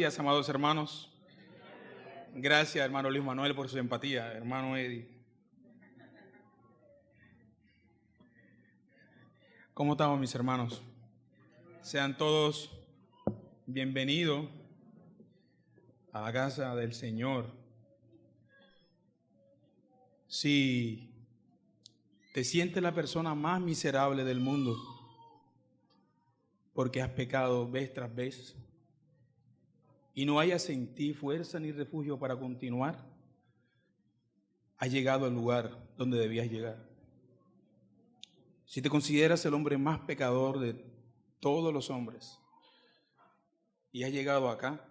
días, amados hermanos. Gracias, hermano Luis Manuel, por su empatía, hermano Eddie. ¿Cómo estamos, mis hermanos? Sean todos bienvenidos a la casa del Señor. Si te sientes la persona más miserable del mundo porque has pecado vez tras vez y no hayas en ti fuerza ni refugio para continuar, has llegado al lugar donde debías llegar. Si te consideras el hombre más pecador de todos los hombres y has llegado acá,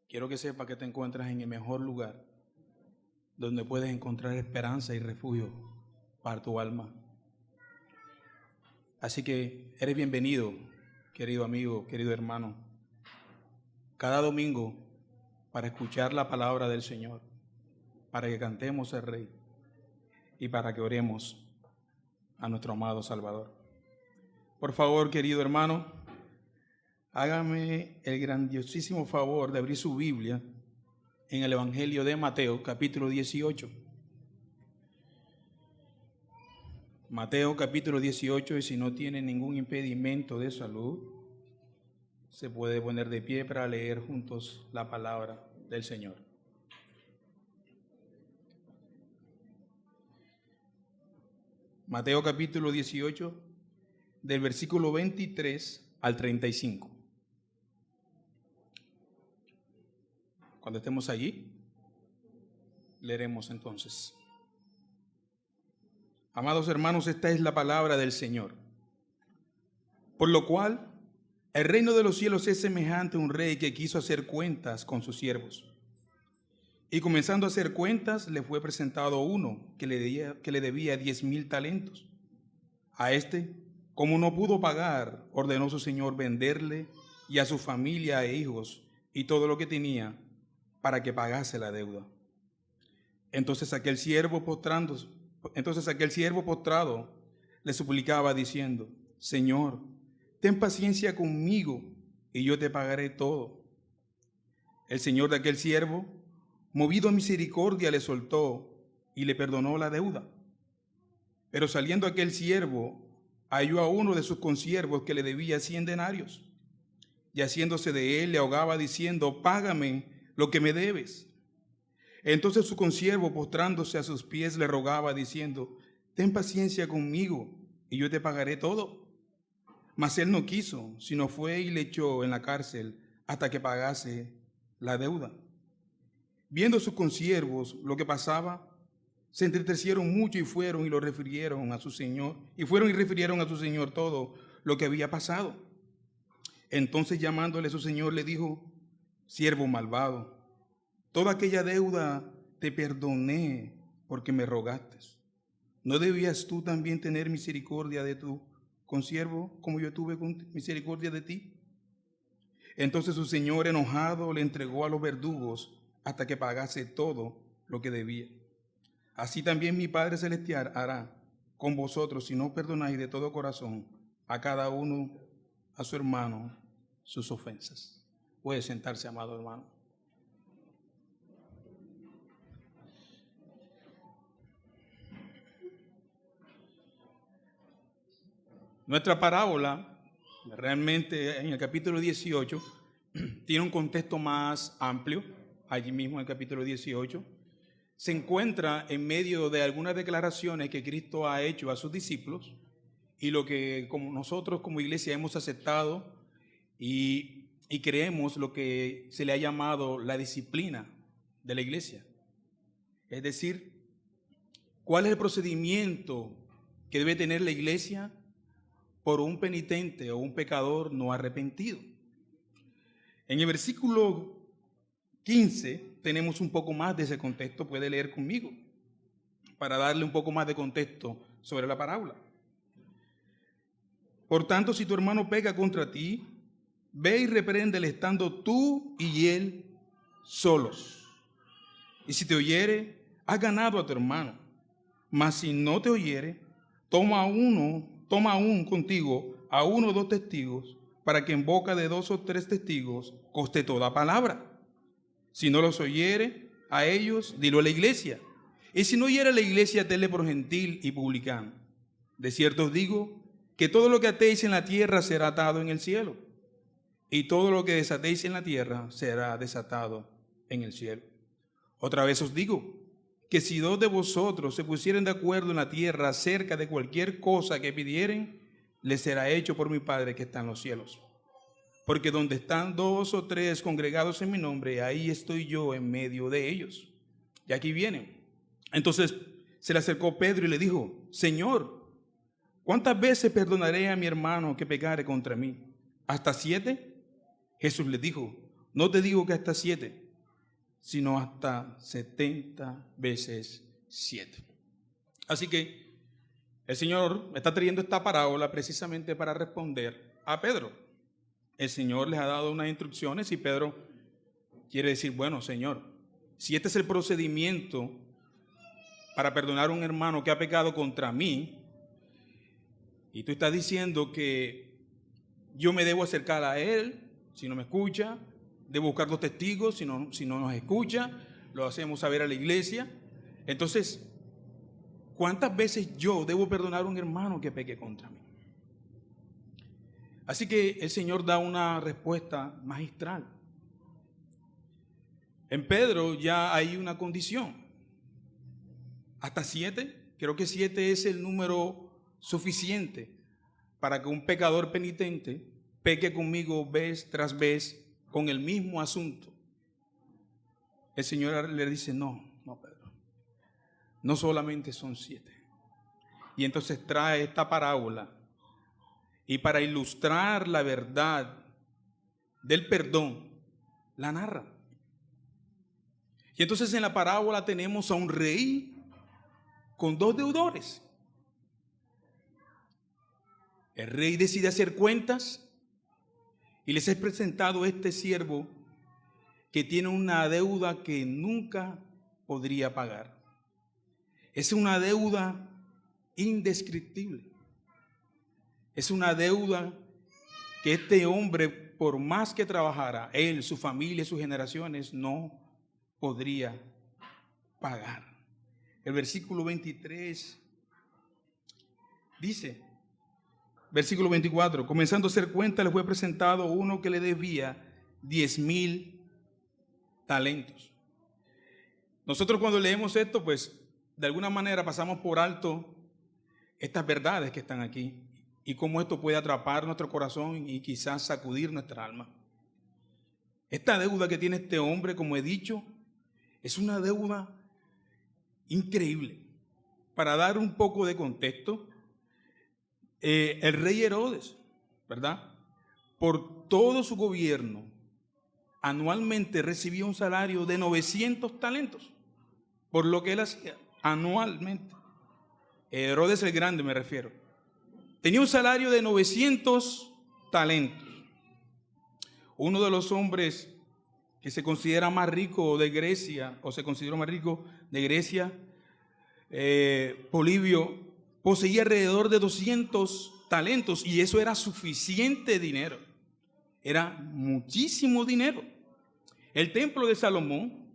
quiero que sepas que te encuentras en el mejor lugar donde puedes encontrar esperanza y refugio para tu alma. Así que eres bienvenido, querido amigo, querido hermano, cada domingo para escuchar la palabra del Señor, para que cantemos al Rey y para que oremos a nuestro amado Salvador. Por favor, querido hermano, hágame el grandiosísimo favor de abrir su Biblia en el Evangelio de Mateo, capítulo 18. Mateo, capítulo 18, y si no tiene ningún impedimento de salud, se puede poner de pie para leer juntos la palabra del Señor. Mateo capítulo 18, del versículo 23 al 35. Cuando estemos allí, leeremos entonces. Amados hermanos, esta es la palabra del Señor. Por lo cual, el reino de los cielos es semejante a un rey que quiso hacer cuentas con sus siervos. Y comenzando a hacer cuentas, le fue presentado uno que le debía 10,000 talentos. A este, como no pudo pagar, ordenó su señor venderle y a su familia e hijos y todo lo que tenía para que pagase la deuda. Entonces aquel siervo postrado le suplicaba diciendo: Señor, ten paciencia conmigo y yo te pagaré todo. El señor de aquel siervo, movido a misericordia, le soltó y le perdonó la deuda. Pero saliendo aquel siervo, halló a uno de sus consiervos que le debía 100 denarios. Y haciéndose de él, le ahogaba diciendo: Págame lo que me debes. Entonces su consiervo, postrándose a sus pies, le rogaba diciendo: Ten paciencia conmigo y yo te pagaré todo. Mas él no quiso, sino fue y le echó en la cárcel hasta que pagase la deuda. Viendo sus consiervos lo que pasaba, se entristecieron mucho y fueron y refirieron a su señor todo lo que había pasado. Entonces, llamándole a su señor, le dijo: Siervo malvado, toda aquella deuda te perdoné porque me rogaste. ¿No debías tú también tener misericordia de tu consiervo como yo tuve misericordia de ti? Entonces su señor, enojado, le entregó a los verdugos hasta que pagase todo lo que debía. Así también mi Padre Celestial hará con vosotros si no perdonáis de todo corazón a cada uno, a su hermano, sus ofensas. Puede sentarse, amado hermano. Nuestra parábola, realmente en el capítulo 18, tiene un contexto más amplio. Allí mismo en el capítulo 18, se encuentra en medio de algunas declaraciones que Cristo ha hecho a sus discípulos y lo que como nosotros como iglesia hemos aceptado y creemos lo que se le ha llamado la disciplina de la iglesia. Es decir, ¿cuál es el procedimiento que debe tener la iglesia por un penitente o un pecador no arrepentido? En el versículo 15 tenemos un poco más de ese contexto. Puede leer conmigo para darle un poco más de contexto sobre la parábola. Por tanto, si tu hermano peca contra ti, ve y repréndele estando tú y él solos. Y si te oyere, has ganado a tu hermano. Mas si no te oyere, toma aún contigo a 1 o 2 testigos, para que en boca de 2 o 3 testigos conste toda palabra. Si no los oyere a ellos, dilo a la iglesia. Y si no oyere a la iglesia, tenle por gentil y publicano. De cierto os digo que todo lo que atéis en la tierra será atado en el cielo, y todo lo que desatéis en la tierra será desatado en el cielo. Otra vez os digo que si 2 de vosotros se pusieren de acuerdo en la tierra acerca de cualquier cosa que pidieren, les será hecho por mi Padre que está en los cielos. Porque donde están 2 o 3 congregados en mi nombre, ahí estoy yo en medio de ellos. Y aquí vienen. Entonces se le acercó Pedro y le dijo: Señor, ¿cuántas veces perdonaré a mi hermano que pecare contra mí? ¿Hasta 7? Jesús le dijo: no te digo que hasta 7, sino hasta 70 veces 7. Así que el Señor está trayendo esta parábola precisamente para responder a Pedro. El Señor les ha dado unas instrucciones y Pedro quiere decir: bueno, Señor, si este es el procedimiento para perdonar a un hermano que ha pecado contra mí, y tú estás diciendo que yo me debo acercar a él, si no me escucha, debo buscar 2 testigos, si no nos escucha, lo hacemos saber a la iglesia. Entonces, ¿cuántas veces yo debo perdonar a un hermano que peque contra mí? Así que el Señor da una respuesta magistral. En Pedro ya hay una condición. Hasta 7, creo que 7 es el número suficiente para que un pecador penitente peque conmigo vez tras vez con el mismo asunto. El Señor le dice: no, Pedro, no solamente son 7. Y entonces trae esta parábola, y para ilustrar la verdad del perdón, la narra. Y entonces en la parábola tenemos a un rey con 2 deudores. El rey decide hacer cuentas y les he presentado este siervo que tiene una deuda que nunca podría pagar. Es una deuda indescriptible. Es una deuda que este hombre, por más que trabajara, él, su familia, sus generaciones, no podría pagar. El versículo 23 dice, versículo 24, comenzando a hacer cuenta, le fue presentado uno que le debía 10,000 talentos. Nosotros cuando leemos esto, pues de alguna manera pasamos por alto estas verdades que están aquí y cómo esto puede atrapar nuestro corazón y quizás sacudir nuestra alma. Esta deuda que tiene este hombre, como he dicho, es una deuda increíble. Para dar un poco de contexto, el rey Herodes, ¿verdad?, por todo su gobierno, anualmente recibía un salario de 900 talentos, por lo que él hacía anualmente. Herodes el Grande me refiero. Tenía un salario de 900 talentos. Uno de los hombres que se considera más rico de Grecia, o se consideró más rico de Grecia, Polibio, poseía alrededor de 200 talentos y eso era suficiente dinero. Era muchísimo dinero. El templo de Salomón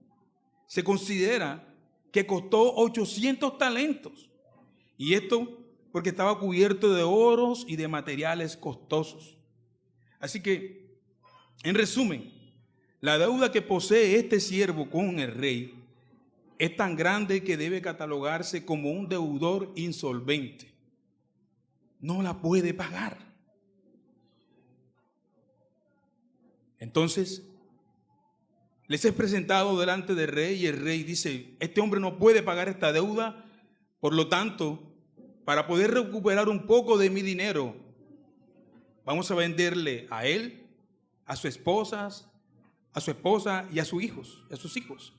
se considera que costó 800 talentos. Y esto porque estaba cubierto de oros y de materiales costosos. Así que, en resumen, la deuda que posee este siervo con el rey es tan grande que debe catalogarse como un deudor insolvente. No la puede pagar. Entonces, les he presentado delante del rey y el rey dice: este hombre no puede pagar esta deuda, por lo tanto, para poder recuperar un poco de mi dinero, vamos a venderle a él, a su esposa y a sus hijos.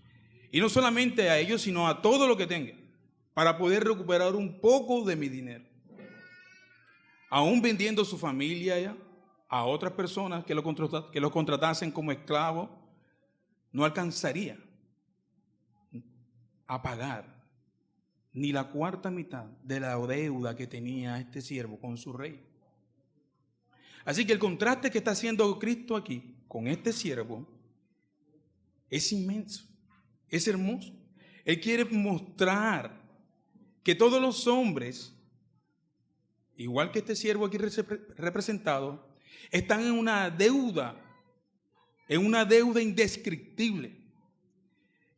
Y no solamente a ellos, sino a todo lo que tenga, para poder recuperar un poco de mi dinero. Aún vendiendo su familia a otras personas que lo contratasen como esclavo, no alcanzaría a pagar ni la cuarta mitad de la deuda que tenía este siervo con su rey. Así que el contraste que está haciendo Cristo aquí con este siervo es inmenso, es hermoso. Él quiere mostrar que todos los hombres, igual que este siervo aquí representado, están en una deuda indescriptible,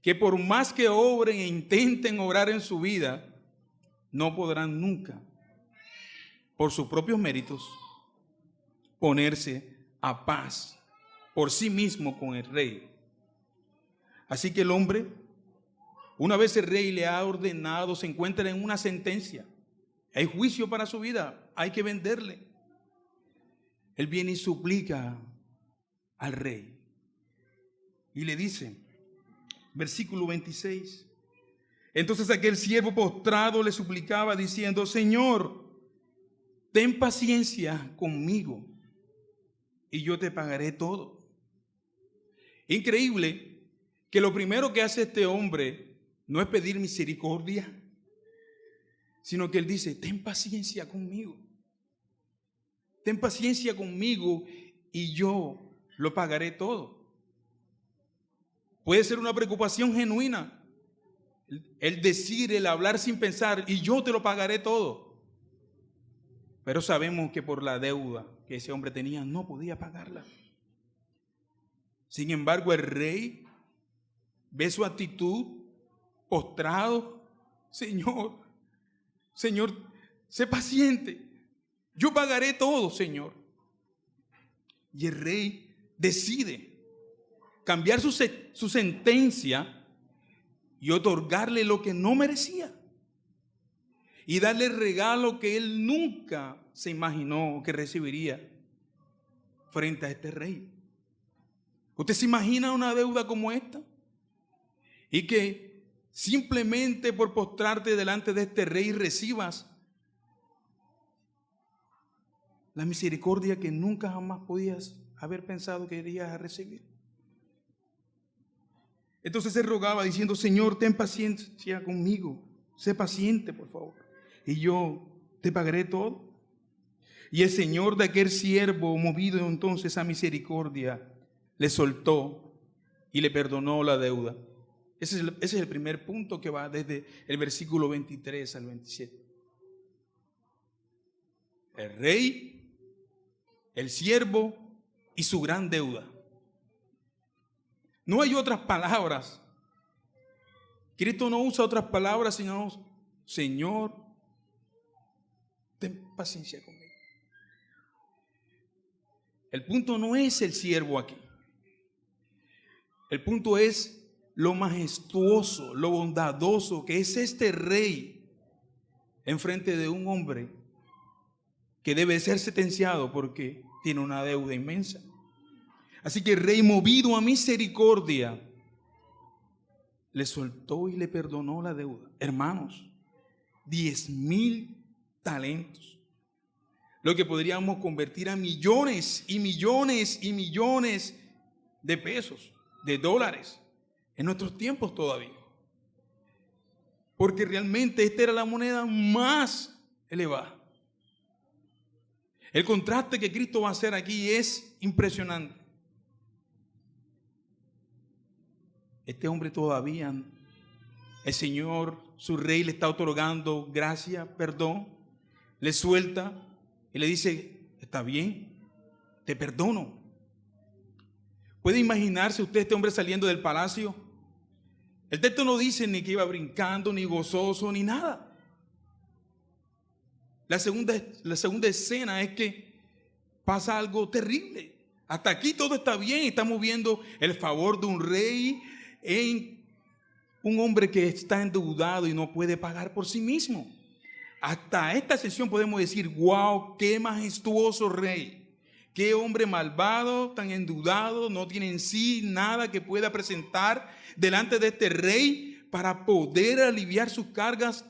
que por más que obren e intenten obrar en su vida, no podrán nunca, por sus propios méritos, ponerse a paz por sí mismo con el rey. Así que el hombre, una vez el rey le ha ordenado, se encuentra en una sentencia. Hay juicio para su vida, hay que venderle. Él viene y suplica al rey y le dice, versículo 26, entonces aquel siervo postrado le suplicaba diciendo, Señor, ten paciencia conmigo y yo te pagaré todo. Increíble que lo primero que hace este hombre no es pedir misericordia, sino que él dice, ten paciencia conmigo. Ten paciencia conmigo y yo lo pagaré todo. Puede ser una preocupación genuina el decir, el hablar sin pensar, y yo te lo pagaré todo. Pero sabemos que por la deuda que ese hombre tenía, no podía pagarla. Sin embargo, el rey ve su actitud, postrado. Señor, sé paciente. Yo pagaré todo, Señor. Y el rey decide cambiar su sentencia y otorgarle lo que no merecía. Y darle el regalo que él nunca se imaginó que recibiría frente a este rey. ¿Usted se imagina una deuda como esta? Y que simplemente por postrarte delante de este rey recibas la misericordia que nunca jamás podías haber pensado que irías a recibir. Entonces él rogaba diciendo, Señor, ten paciencia conmigo, sé paciente, por favor, y yo te pagaré todo. Y el señor de aquel siervo, movido entonces a misericordia, le soltó y le perdonó la deuda. Ese es el primer punto que va desde el versículo 23 al 27. El rey, el siervo y su gran deuda. No hay otras palabras. Cristo no usa otras palabras, sino, Señor, ten paciencia conmigo. El punto no es el siervo aquí. El punto es lo majestuoso, lo bondadoso que es este rey en frente de un hombre que debe ser sentenciado porque tiene una deuda inmensa. Así que el rey, movido a misericordia, le soltó y le perdonó la deuda. Hermanos, 10,000 talentos. Lo que podríamos convertir a millones y millones y millones de pesos, de dólares, en nuestros tiempos todavía. Porque realmente esta era la moneda más elevada. El contraste que Cristo va a hacer aquí es impresionante. Este hombre todavía, el Señor, su rey, le está otorgando gracia, perdón, le suelta y le dice, está bien, te perdono. ¿Puede imaginarse usted este hombre saliendo del palacio? El texto no dice ni que iba brincando, ni gozoso, ni nada. La segunda escena es que pasa algo terrible. Hasta aquí todo está bien, estamos viendo el favor de un rey en un hombre que está endeudado y no puede pagar por sí mismo. Hasta esta sesión podemos decir, wow, qué majestuoso rey, qué hombre malvado, tan endeudado, no tiene en sí nada que pueda presentar delante de este rey para poder aliviar sus cargas.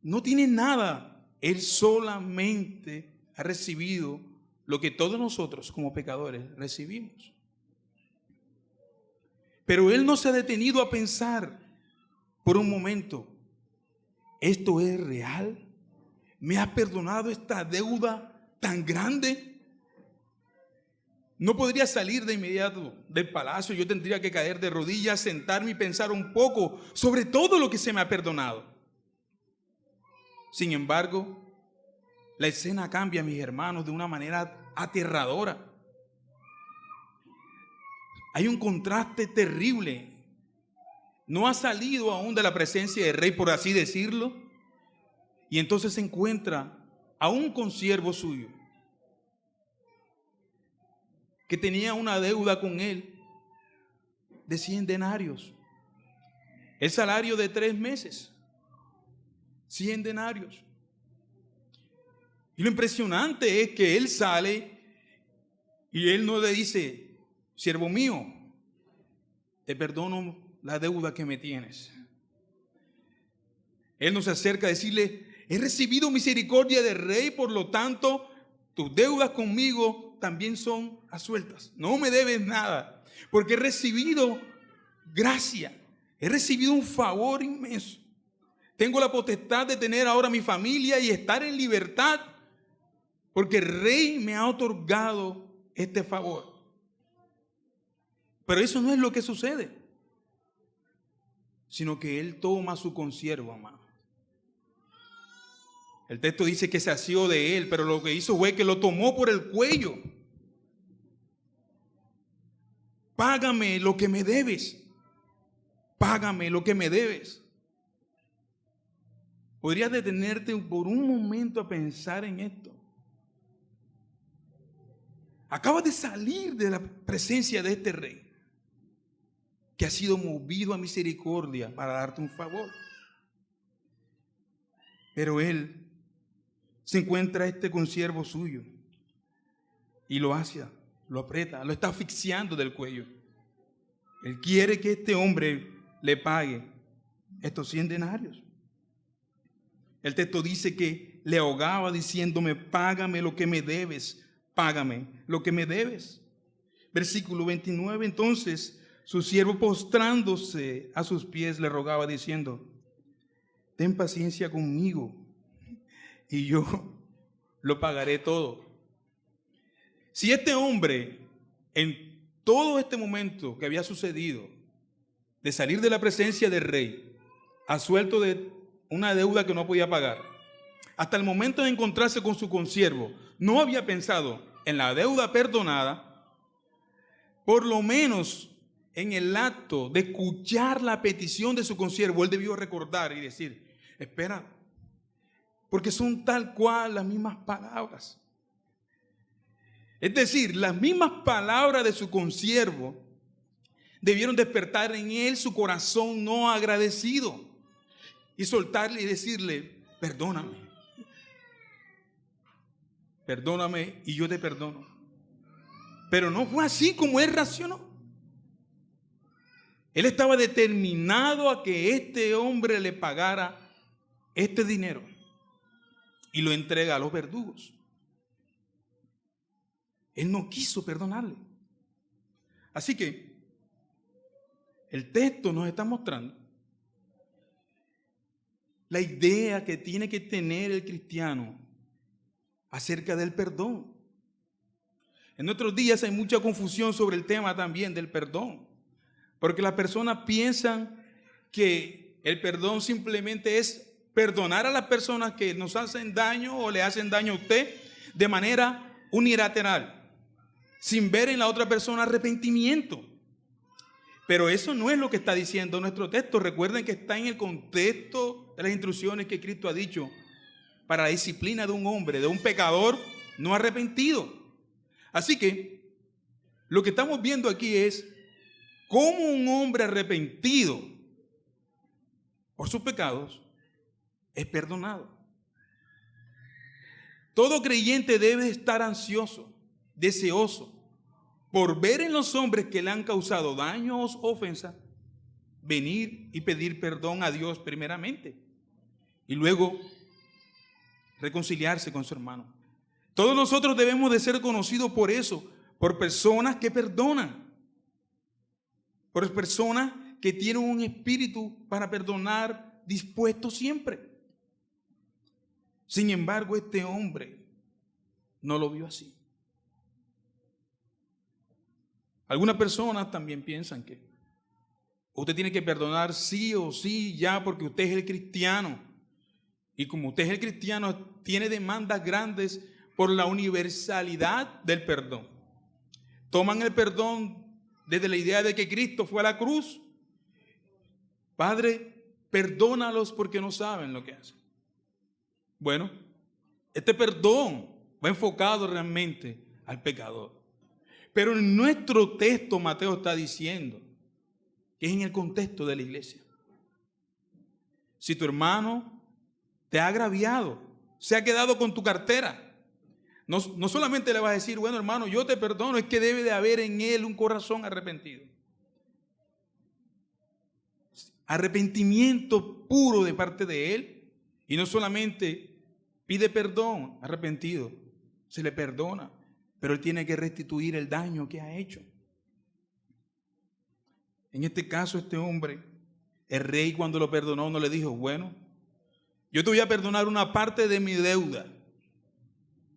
No tiene nada, él solamente ha recibido lo que todos nosotros como pecadores recibimos. Pero él no se ha detenido a pensar por un momento, ¿esto es real? ¿Me ha perdonado esta deuda tan grande? No podría salir de inmediato del palacio. Yo tendría que caer de rodillas, sentarme y pensar un poco sobre todo lo que se me ha perdonado. Sin embargo, la escena cambia, mis hermanos, de una manera aterradora. Hay un contraste terrible. No ha salido aún de la presencia del rey, por así decirlo, y entonces se encuentra a un consiervo suyo que tenía una deuda con él de 100 denarios, el salario de 3 meses, 100 denarios. Y lo impresionante es que él sale y él no le dice: siervo mío, te perdono la deuda que me tienes. Él no se acerca a decirle: he recibido misericordia del rey, por lo tanto tus deudas conmigo también son asueltas. No me debes nada, porque he recibido gracia, he recibido un favor inmenso. Tengo la potestad de tener ahora mi familia y estar en libertad, porque el rey me ha otorgado este favor. Pero eso no es lo que sucede, sino que él toma a su consiervo, amado. El texto dice que se asió de él, pero lo que hizo fue que lo tomó por el cuello. Págame lo que me debes. Págame lo que me debes. ¿Podrías detenerte por un momento a pensar en esto? Acabas de salir de la presencia de este rey, que ha sido movido a misericordia para darte un favor. Pero él se encuentra este consiervo suyo y lo asia, lo aprieta, lo está asfixiando del cuello. Él quiere que este hombre le pague estos 100 denarios. El texto dice que le ahogaba diciéndome: págame lo que me debes, págame lo que me debes. Versículo 29, entonces su siervo, postrándose a sus pies, le rogaba diciendo: ten paciencia conmigo y yo lo pagaré todo. Si este hombre, en todo este momento que había sucedido, de salir de la presencia del rey, absuelto de una deuda que no podía pagar, hasta el momento de encontrarse con su consiervo, no había pensado en la deuda perdonada, por lo menos en el acto de escuchar la petición de su consiervo, él debió recordar y decir: espera, porque son tal cual las mismas palabras. Es decir, las mismas palabras de su consiervo debieron despertar en él su corazón no agradecido y soltarle y decirle: perdóname, perdóname y yo te perdono. Pero no fue así como él reaccionó. Él estaba determinado a que este hombre le pagara este dinero y lo entrega a los verdugos. Él no quiso perdonarle. Así que el texto nos está mostrando la idea que tiene que tener el cristiano acerca del perdón. En nuestros días hay mucha confusión sobre el tema también del perdón, porque las personas piensan que el perdón simplemente es perdonar a las personas que nos hacen daño o le hacen daño a usted de manera unilateral, sin ver en la otra persona arrepentimiento. Pero eso no es lo que está diciendo nuestro texto. Recuerden que está en el contexto de las instrucciones que Cristo ha dicho para la disciplina de un hombre, de un pecador no arrepentido. Así que lo que estamos viendo aquí es cómo un hombre arrepentido por sus pecados es perdonado. Todo creyente debe estar ansioso, deseoso por ver en los hombres que le han causado daños o ofensas, venir y pedir perdón a Dios primeramente y luego reconciliarse con su hermano. Todos nosotros debemos de ser conocidos por eso, por personas que perdonan, por personas que tienen un espíritu para perdonar dispuesto siempre. Sin embargo, este hombre no lo vio así. Algunas personas también piensan que usted tiene que perdonar sí o sí ya porque usted es el cristiano. Y como usted es el cristiano, tiene demandas grandes por la universalidad del perdón. Toman el perdón desde la idea de que Cristo fue a la cruz. Padre, perdónalos porque no saben lo que hacen. Bueno, este perdón va enfocado realmente al pecador. Pero en nuestro texto Mateo está diciendo que es en el contexto de la iglesia. Si tu hermano te ha agraviado, se ha quedado con tu cartera, no solamente le vas a decir, bueno hermano, yo te perdono, es que debe de haber en él un corazón arrepentido. Arrepentimiento puro de parte de él, y no solamente pide perdón, arrepentido, se le perdona, pero él tiene que restituir el daño que ha hecho. En este caso, este hombre, el rey cuando lo perdonó no le dijo, bueno, yo te voy a perdonar una parte de mi deuda,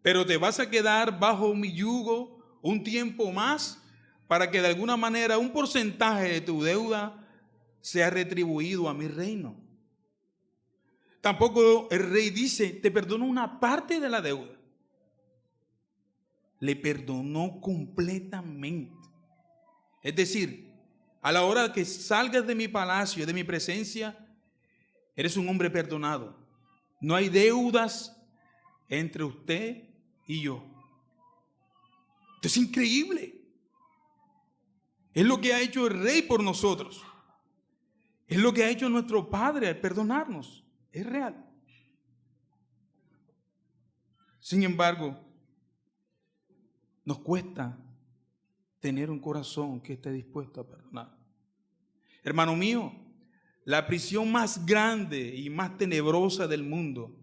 pero te vas a quedar bajo mi yugo un tiempo más para que de alguna manera un porcentaje de tu deuda sea retribuido a mi reino. Tampoco el rey dice, te perdono una parte de la deuda. Le perdonó completamente. Es decir, a la hora que salgas de mi palacio, de mi presencia, eres un hombre perdonado. No hay deudas entre usted y yo. Esto es increíble. Es lo que ha hecho el rey por nosotros. Es lo que ha hecho nuestro Padre al perdonarnos. Es real. Sin embargo, nos cuesta tener un corazón que esté dispuesto a perdonar. Hermano mío, la prisión más grande y más tenebrosa del mundo,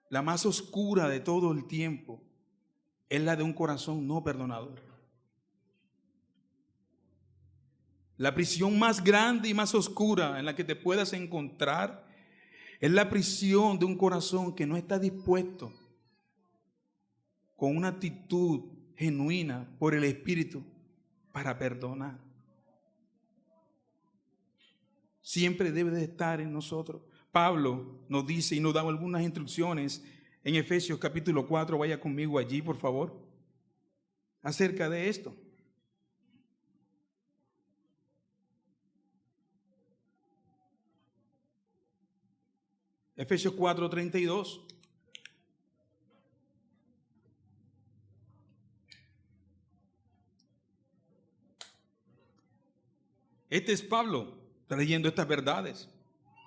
la más oscura de todo el tiempo, es la de un corazón no perdonador. La prisión más grande y más oscura en la que te puedas encontrar es la prisión de un corazón que no está dispuesto con una actitud genuina por el Espíritu para perdonar. Siempre debe de estar en nosotros. Pablo nos dice y nos da algunas instrucciones en Efesios capítulo 4, vaya conmigo allí por favor, acerca de esto. Efesios 4:32. Este es Pablo trayendo estas verdades.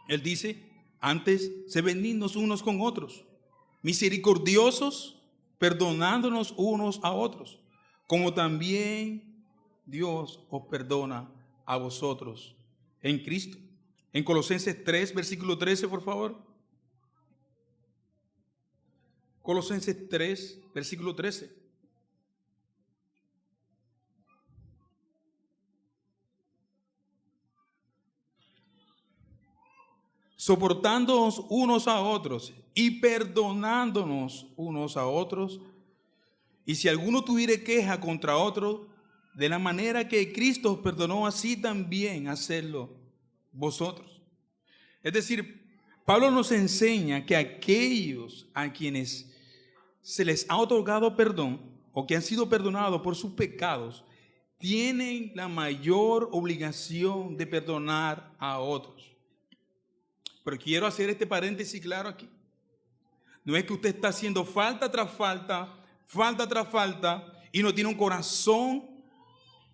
Él dice, antes se benignos unos con otros, misericordiosos, perdonándonos unos a otros, como también Dios os perdona a vosotros en Cristo. En Colosenses 3, versículo 13, por favor. Colosenses 3, versículo 13. Soportándonos unos a otros y perdonándonos unos a otros. Y si alguno tuviere queja contra otro, de la manera que Cristo os perdonó, así también hacedlo vosotros. Es decir, Pablo nos enseña que aquellos a quienes se les ha otorgado perdón o que han sido perdonados por sus pecados, tienen la mayor obligación de perdonar a otros. Pero quiero hacer este paréntesis claro aquí. No es que usted está haciendo falta tras falta, y no tiene un corazón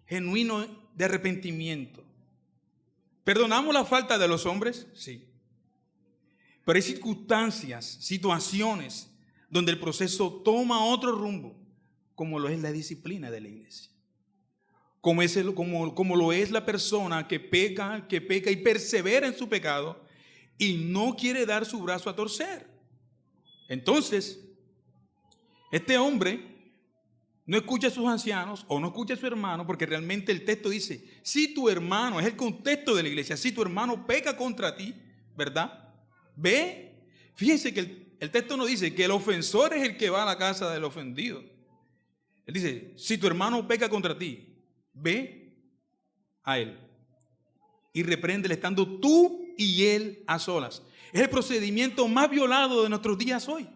genuino de arrepentimiento. ¿Perdonamos la falta de los hombres? Sí. Pero hay circunstancias, situaciones, donde el proceso toma otro rumbo, como lo es la disciplina de la iglesia. Como lo es la persona que peca y persevera en su pecado y no quiere dar su brazo a torcer. Entonces, este hombre no escucha a sus ancianos o no escucha a su hermano, porque realmente el texto dice, si tu hermano, es el contexto de la iglesia, si tu hermano peca contra ti, ¿verdad? Ve, fíjense que el texto no dice que el ofensor es el que va a la casa del ofendido. Él dice, si tu hermano peca contra ti, ve a él y repréndele estando tú y él a solas. Es el procedimiento más violado de nuestros días hoy.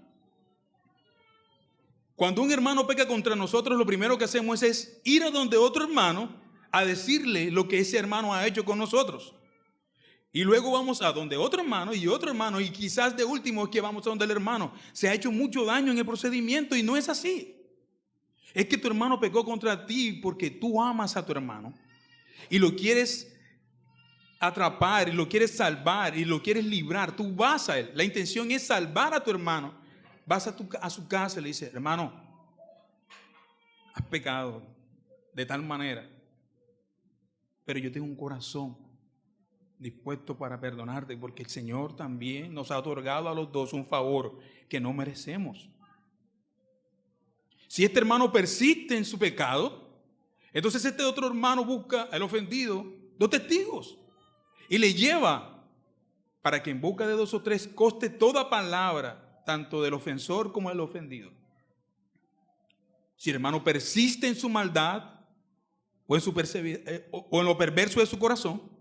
Cuando un hermano peca contra nosotros, lo primero que hacemos es ir a donde otro hermano a decirle lo que ese hermano ha hecho con nosotros. Y luego vamos a donde otro hermano y quizás de último es que vamos a donde el hermano. Se ha hecho mucho daño en el procedimiento y no es así. Es que tu hermano pecó contra ti porque tú amas a tu hermano y lo quieres atrapar y lo quieres salvar y lo quieres librar. Tú vas a él. La intención es salvar a tu hermano. Vas a su casa y le dices, hermano, has pecado de tal manera, pero yo tengo un corazón dispuesto para perdonarte, porque el Señor también nos ha otorgado a los dos un favor que no merecemos. Si este hermano persiste en su pecado, entonces este otro hermano busca al ofendido 2 testigos y le lleva para que en boca de 2 o 3 conste toda palabra, tanto del ofensor como del ofendido. Si el hermano persiste en su maldad o en lo perverso de su corazón,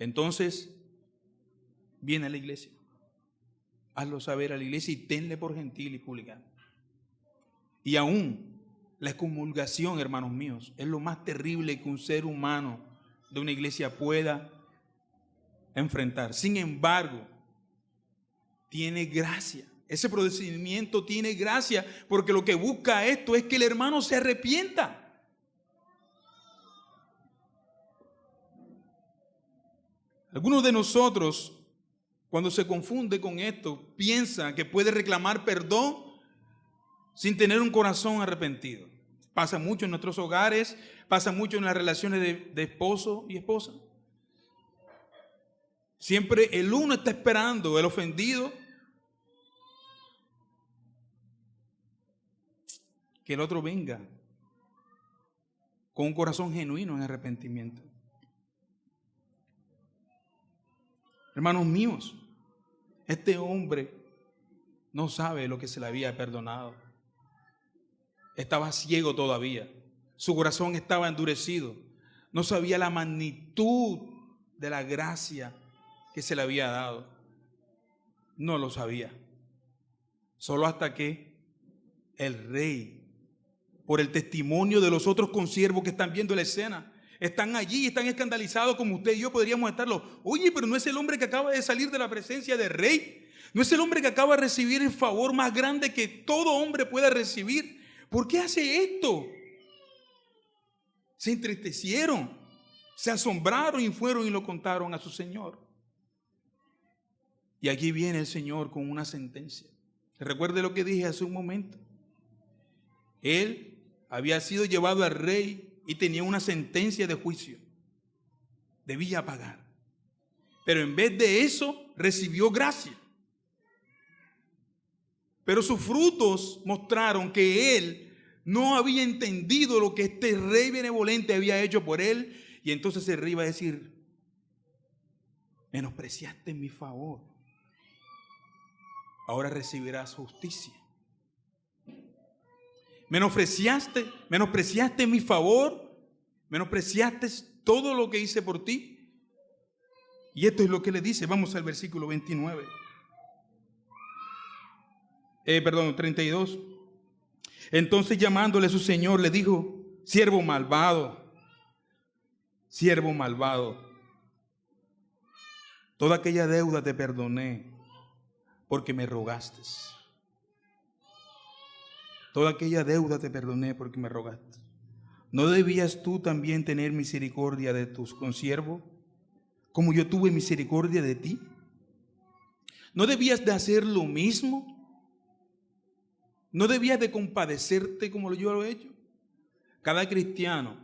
entonces viene a la iglesia. Hazlo saber a la iglesia y tenle por gentil y publicano. Y aún la excomulgación, hermanos míos, es lo más terrible que un ser humano de una iglesia pueda enfrentar. Sin embargo, tiene gracia. Ese procedimiento tiene gracia porque lo que busca esto es que el hermano se arrepienta. Algunos de nosotros, cuando se confunde con esto, piensa que puede reclamar perdón sin tener un corazón arrepentido. Pasa mucho en nuestros hogares, pasa mucho en las relaciones de esposo y esposa. Siempre el uno está esperando, el ofendido, que el otro venga con un corazón genuino en arrepentimiento. Hermanos míos, este hombre no sabe lo que se le había perdonado. Estaba ciego todavía. Su corazón estaba endurecido. No sabía la magnitud de la gracia que se le había dado. No lo sabía. Solo hasta que el rey, por el testimonio de los otros consiervos que están viendo la escena, están allí, están escandalizados como usted y yo podríamos estarlo. Oye, pero no es el hombre que acaba de salir de la presencia del rey. No es el hombre que acaba de recibir el favor más grande que todo hombre pueda recibir. ¿Por qué hace esto? Se entristecieron, se asombraron y fueron y lo contaron a su Señor. Y aquí viene el Señor con una sentencia. Recuerde lo que dije hace un momento. Él había sido llevado al rey y tenía una sentencia de juicio. Debía pagar. Pero en vez de eso, recibió gracia. Pero sus frutos mostraron que él no había entendido lo que este rey benevolente había hecho por él. Y entonces el rey iba a decir, menospreciaste mi favor, ahora recibirás justicia. Menospreciaste mi favor, menospreciaste todo lo que hice por ti. Y esto es lo que le dice. Vamos al versículo 32. Entonces llamándole su señor le dijo, siervo malvado, toda aquella deuda te perdoné porque me rogaste. Toda aquella deuda te perdoné porque me rogaste. ¿No debías tú también tener misericordia de tus consiervos, como yo tuve misericordia de ti? ¿No debías de hacer lo mismo? ¿No debías de compadecerte como yo lo he hecho? Cada cristiano,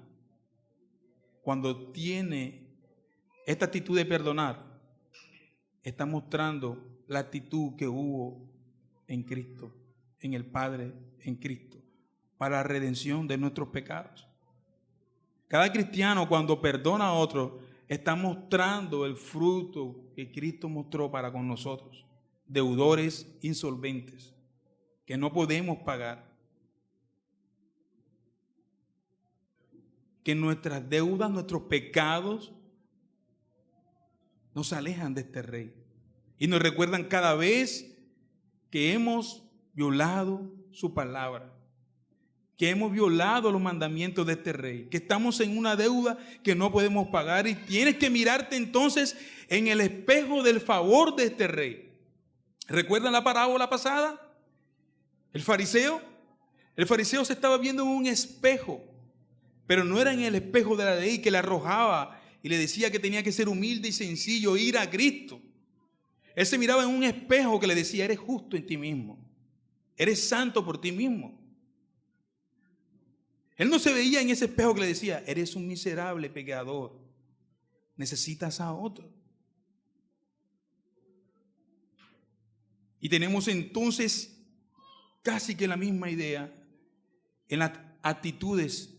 cuando tiene esta actitud de perdonar, está mostrando la actitud que hubo en Cristo, en el Padre, en Cristo, para la redención de nuestros pecados. Cada cristiano, cuando perdona a otro, está mostrando el fruto que Cristo mostró para con nosotros, deudores insolventes, que no podemos pagar. que nuestras deudas, nuestros pecados nos alejan de este rey y nos recuerdan cada vez que hemos violado su palabra, que hemos violado los mandamientos de este rey, que estamos en una deuda que no podemos pagar, y tienes que mirarte entonces en el espejo del favor de este rey. ¿Recuerdan la parábola pasada? El fariseo se estaba viendo en un espejo, pero no era en el espejo de la ley que le arrojaba y le decía que tenía que ser humilde y sencillo, ir a Cristo. Él se miraba en un espejo que le decía: eres justo en ti mismo, eres santo por ti mismo. Él no se veía en ese espejo que le decía: eres un miserable pecador, necesitas a otro. Y tenemos entonces casi que la misma idea en las actitudes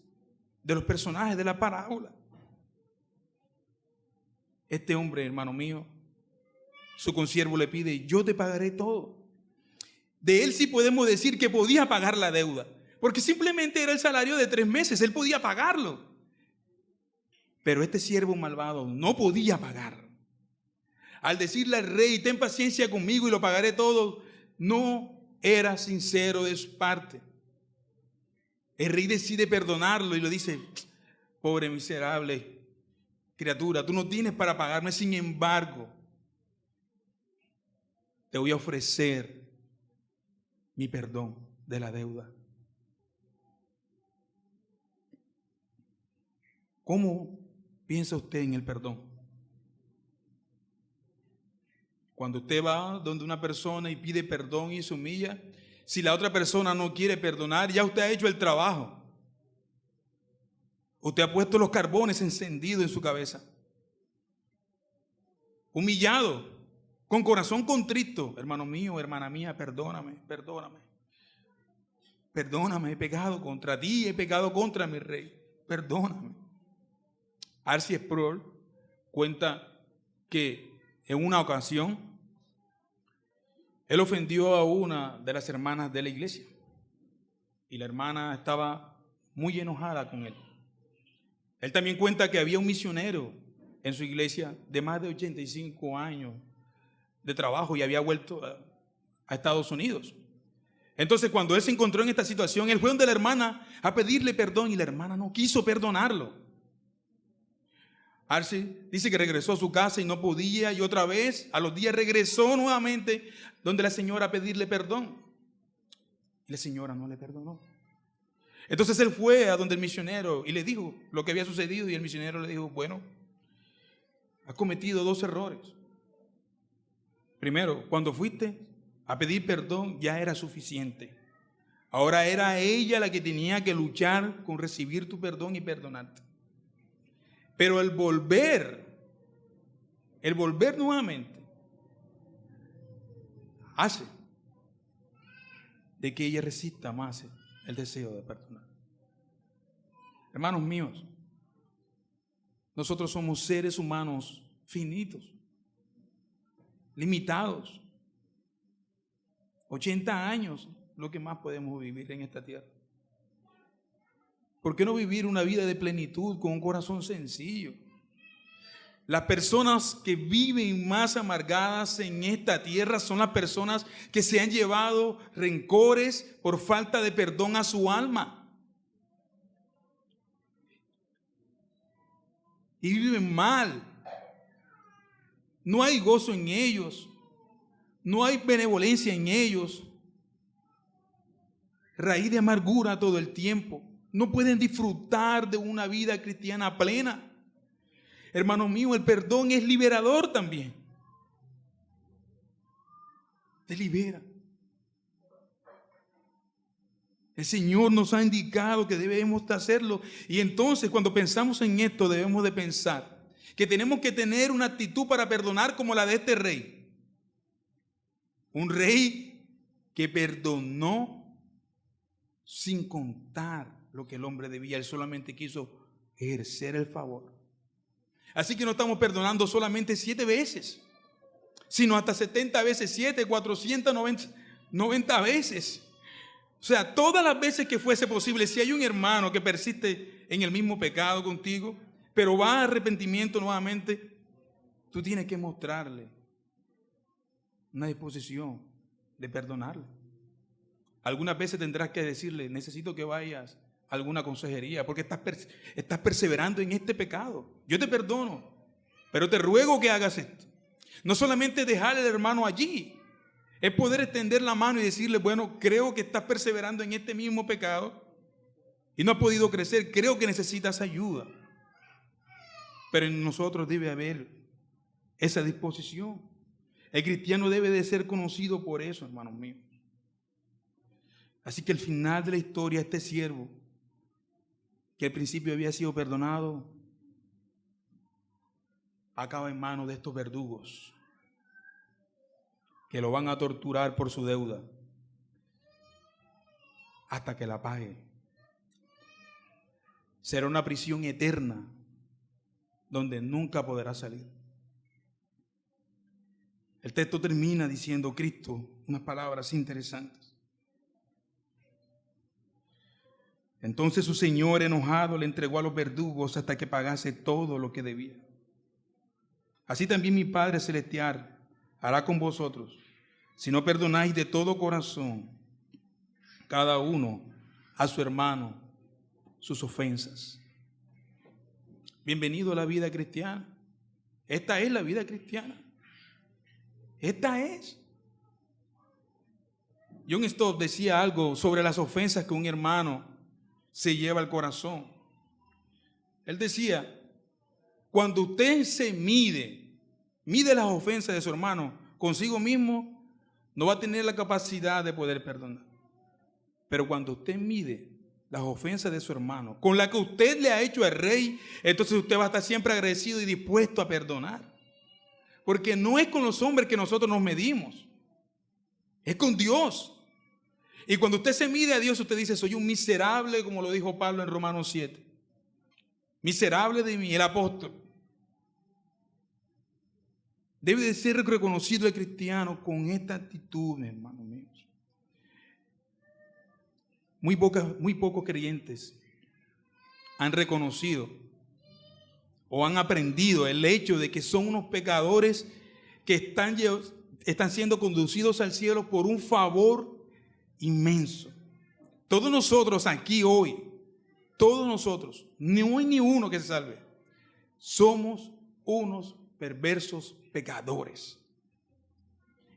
de los personajes de la parábola. Este hombre, hermano mío, su consiervo le pide: yo te pagaré todo. De él sí podemos decir que podía pagar la deuda, porque simplemente era el salario de 3 meses, él podía pagarlo. Pero este siervo malvado no podía pagar. Al decirle al rey: ten paciencia conmigo y lo pagaré todo, no era sincero de su parte. El rey decide perdonarlo y le dice: pobre miserable criatura, tú no tienes para pagarme, sin embargo, te voy a ofrecer mi perdón de la deuda. ¿Cómo piensa usted en el perdón? Cuando usted va donde una persona y pide perdón y se humilla, si la otra persona no quiere perdonar, ya usted ha hecho el trabajo. Usted ha puesto los carbones encendidos en su cabeza. Humillado, con corazón contrito: hermano mío, hermana mía, perdóname. Perdóname, he pecado contra ti, he pecado contra mi rey. Perdóname. R.C. Sproul cuenta que en una ocasión él ofendió a una de las hermanas de la iglesia y la hermana estaba muy enojada con él. Él también cuenta que había un misionero en su iglesia de más de 85 años de trabajo y había vuelto a Estados Unidos. Entonces, cuando él se encontró en esta situación, él fue donde la hermana a pedirle perdón y la hermana no quiso perdonarlo. Arce dice que regresó a su casa y no podía, y otra vez a los días regresó nuevamente donde la señora a pedirle perdón y la señora no le perdonó. Entonces él fue a donde el misionero y le dijo lo que había sucedido, y el misionero le dijo: bueno, has cometido 2 errores. Primero, cuando fuiste a pedir perdón ya era suficiente. Ahora era ella la que tenía que luchar con recibir tu perdón y perdonarte. Pero el volver nuevamente hace de que ella resista más el deseo de perdonar. Hermanos míos, nosotros somos seres humanos finitos, limitados. 80 años, lo que más podemos vivir en esta tierra. ¿Por qué no vivir una vida de plenitud con un corazón sencillo? Las personas que viven más amargadas en esta tierra son las personas que se han llevado rencores por falta de perdón a su alma. Y viven mal. No hay gozo en ellos. No hay benevolencia en ellos. Raíz de amargura todo el tiempo. No pueden disfrutar de una vida cristiana plena. Hermano mío, el perdón es liberador también. Te libera. El Señor nos ha indicado que debemos de hacerlo. Y entonces, cuando pensamos en esto, debemos de pensar que tenemos que tener una actitud para perdonar como la de este rey. Un rey que perdonó sin contar lo que el hombre debía. Él solamente quiso ejercer el favor. Así que no estamos perdonando solamente 7 veces, sino hasta 70 veces 7, 490 veces. sea, todas las veces que fuese posible, si hay un hermano que persiste en el mismo pecado contigo, pero va a arrepentimiento nuevamente, tú tienes que mostrarle una disposición de perdonarle. Algunas veces tendrás que decirle, necesito que vayas a alguna consejería porque estás perseverando en este pecado. Yo te perdono, pero te ruego que hagas esto. No solamente dejar al hermano allí, es poder extender la mano y decirle, bueno, creo que estás perseverando en este mismo pecado y no has podido crecer, creo que necesitas ayuda. Pero en nosotros debe haber esa disposición. El cristiano debe de ser conocido por eso, hermanos míos. Así que al final de la historia, este siervo, que al principio había sido perdonado, acaba en manos de estos verdugos que lo van a torturar por su deuda hasta que la pague. Será una prisión eterna donde nunca podrá salir. El texto termina diciendo Cristo unas palabras interesantes. Entonces su señor, enojado, le entregó a los verdugos hasta que pagase todo lo que debía. Así también mi Padre Celestial hará con vosotros, si no perdonáis de todo corazón cada uno a su hermano sus ofensas. Bienvenido a la vida cristiana. Esta es la vida cristiana. Esta es. John Stott decía algo sobre las ofensas que un hermano se lleva al corazón. Él decía, cuando usted se mide las ofensas de su hermano consigo mismo, no va a tener la capacidad de poder perdonar. Pero cuando usted mide las ofensas de su hermano con la que usted le ha hecho al rey, entonces usted va a estar siempre agradecido y dispuesto a perdonar. Porque no es con los hombres que nosotros nos medimos, es con Dios. Y cuando usted se mide a Dios, usted dice, soy un miserable, como lo dijo Pablo en Romanos 7. Miserable de mí, el apóstol. Debe de ser reconocido el cristiano con esta actitud, hermanos míos. Muy pocos creyentes han reconocido o han aprendido el hecho de que son unos pecadores que están siendo conducidos al cielo por un favor inmenso. Todos nosotros aquí hoy, todos nosotros, no hay ni uno que se salve. Somos unos perversos pecadores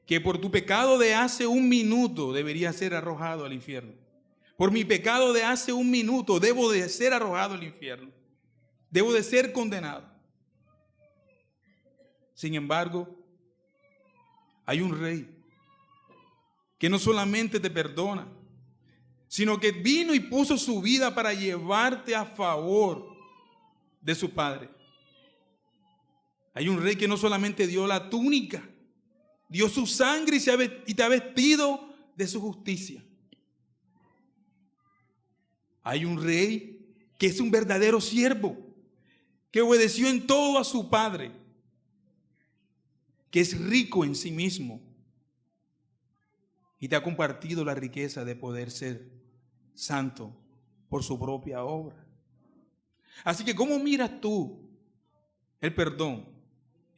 que por tu pecado de hace un minuto debería ser arrojado al infierno. Por mi pecado de hace un minuto debo de ser arrojado al infierno. Debo de ser condenado. Sin embargo, hay un rey que no solamente te perdona, sino que vino y puso su vida para llevarte a favor de su Padre. Hay un rey que no solamente dio la túnica, dio su sangre y te ha vestido de su justicia. Hay un rey que es un verdadero siervo, que obedeció en todo a su Padre, que es rico en sí mismo y te ha compartido la riqueza de poder ser santo por su propia obra. Así que, ¿cómo miras tú el perdón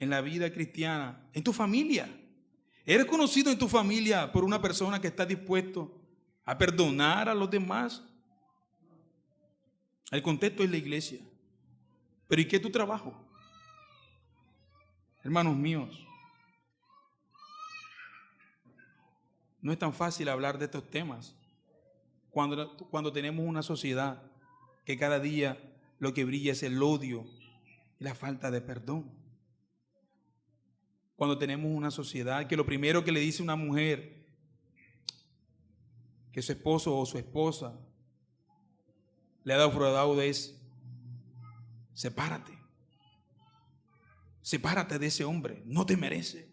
en la vida cristiana, en tu familia? ¿Eres conocido en tu familia por una persona que está dispuesto a perdonar a los demás? El contexto es la iglesia. Pero ¿y qué es tu trabajo? Hermanos míos, no es tan fácil hablar de estos temas cuando tenemos una sociedad que cada día lo que brilla es el odio y la falta de perdón. Cuando tenemos una sociedad que lo primero que le dice una mujer que su esposo o su esposa le ha defraudado es: sepárate de ese hombre, no te merece.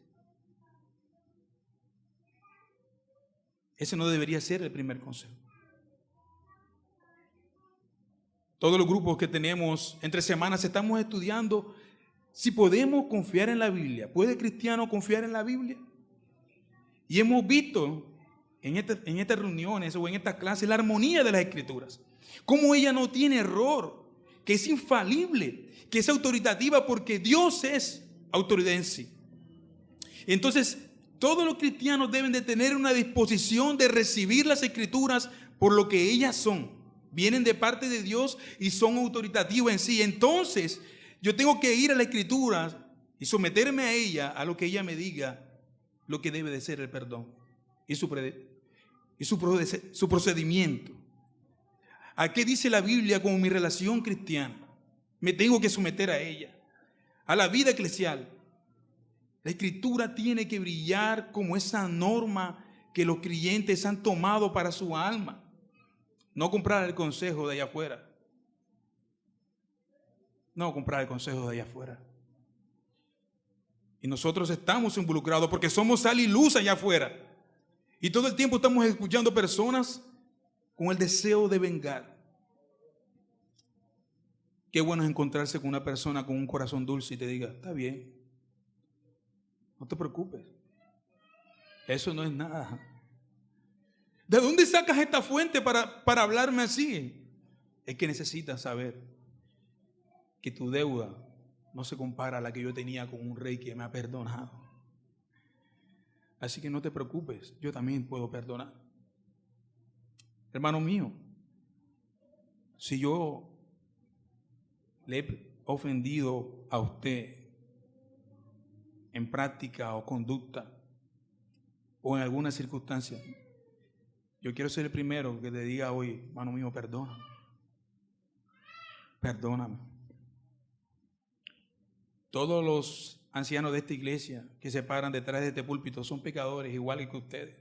Ese no debería ser el primer consejo. Todos los grupos que tenemos entre semanas estamos estudiando si podemos confiar en la Biblia. ¿Puede el cristiano confiar en la Biblia? Y hemos visto en estas reuniones o en estas clases la armonía de las Escrituras. Cómo ella no tiene error, que es infalible, que es autoritativa porque Dios es autoridad en sí. Entonces, todos los cristianos deben de tener una disposición de recibir las Escrituras por lo que ellas son. Vienen de parte de Dios y son autoritativas en sí. Entonces, yo tengo que ir a la Escritura y someterme a ella, a lo que ella me diga, lo que debe de ser el perdón y su procedimiento. ¿A qué dice la Biblia como mi relación cristiana? Me tengo que someter a ella, a la vida eclesial. La Escritura tiene que brillar como esa norma que los creyentes han tomado para su alma. No comprar el consejo de allá afuera. No comprar el consejo de allá afuera. Y nosotros estamos involucrados porque somos sal y luz allá afuera. Y todo el tiempo estamos escuchando personas con el deseo de vengar. Qué bueno es encontrarse con una persona con un corazón dulce y te diga, está bien, no te preocupes, eso no es nada. ¿De dónde sacas esta fuente para hablarme así? Es que necesitas saber que tu deuda no se compara a la que yo tenía con un rey que me ha perdonado. Así que no te preocupes, yo también puedo perdonar. Hermano mío, si yo le he ofendido a usted en práctica o conducta o en alguna circunstancia, yo quiero ser el primero que te diga hoy, hermano mío, perdóname. Perdóname. Todos los ancianos de esta iglesia que se paran detrás de este púlpito son pecadores iguales que ustedes.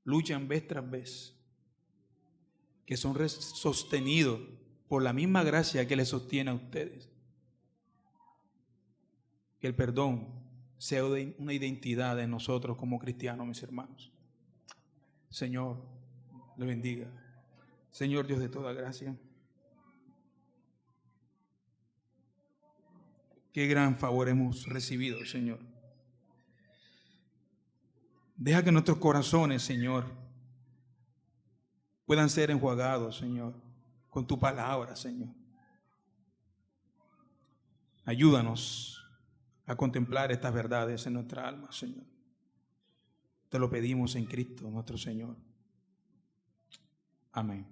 Luchan vez tras vez, que son sostenidos por la misma gracia que les sostiene a ustedes. Que el perdón sea una identidad de nosotros como cristianos, mis hermanos. Señor, le bendiga. Señor Dios de toda gracia, qué gran favor hemos recibido, Señor. Deja que nuestros corazones, Señor, puedan ser enjuagados, Señor, con tu palabra, Señor. Ayúdanos a contemplar estas verdades en nuestra alma, Señor. Te lo pedimos en Cristo, nuestro Señor. Amén.